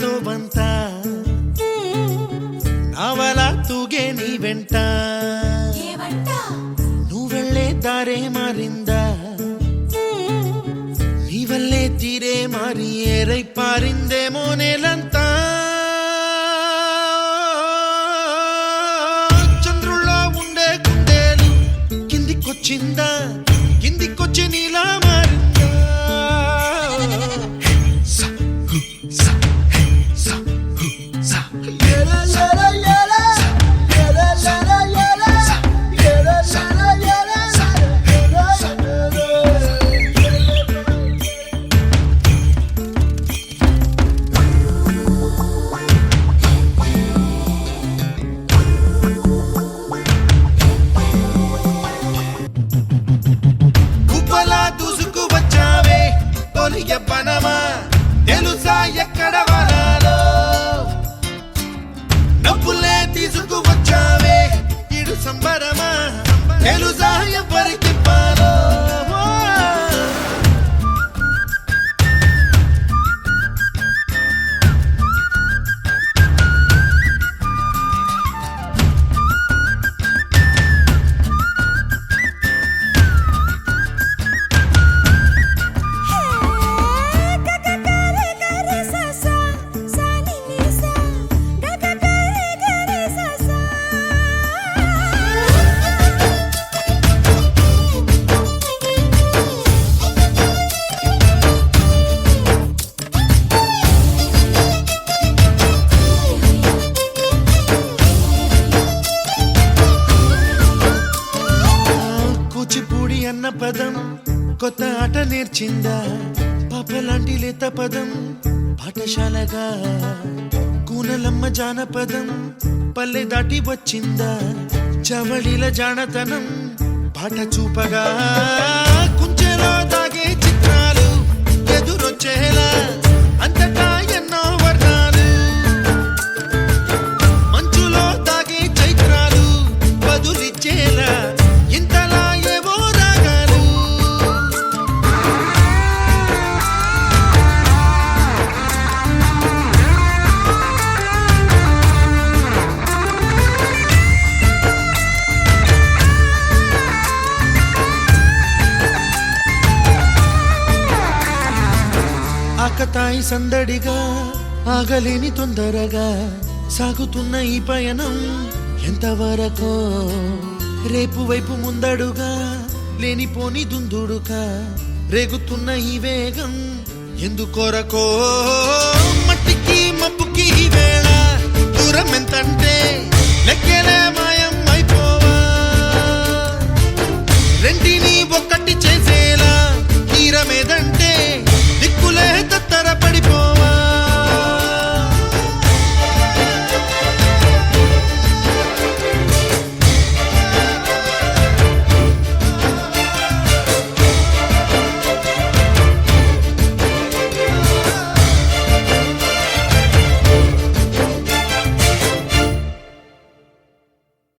ತೋವಂತ ನಾವಲ ತೂಗೆ ನೀ ವೆಂಟ నువ్వెళ్ళే దారే మారిందా నీవల్లే తీరే మారి ఏరై పారిందేమో నేలంతా చంద్రుల్లో ఉండే కుందేలు కిందికొచ్చిందా కిందికొచ్చి నీలా మారిందా పనమా తెలుసా ఎక్కడ వనాలో నవ్వులే తీసుకువచ్చావే ఇడు సంబరమా తెలుసా ఎవరికి పాలో అన్న పదం కొత్త ఆట నేర్చిందా పాపలాంటి లేత పదం పాఠశాలగా కూనలమ్మ జానపదం పల్లె దాటి వచ్చిందా చవళిల జానతనం పాట చూపగా కుంచెలో దాగే చిత్రాలు ఎదురొచ్చేలా అంతటా ఎన్నో వర్ణాలు మంచులో దాగే చైత్రాలు బదులిచ్చేలా ఇంతలా ఆకతాయి సందడిగా ఆగలేని తొందరగా సాగుతున్న ఈ పయనం ఎంతవరకో రేపు వైపు ముందడుగా లేనిపోని దుందుడుగా రేగుతున్న ఈ వేగం ఎందుకొరకో మట్టికి మబ్బుకి వేళ దూరం ఎంత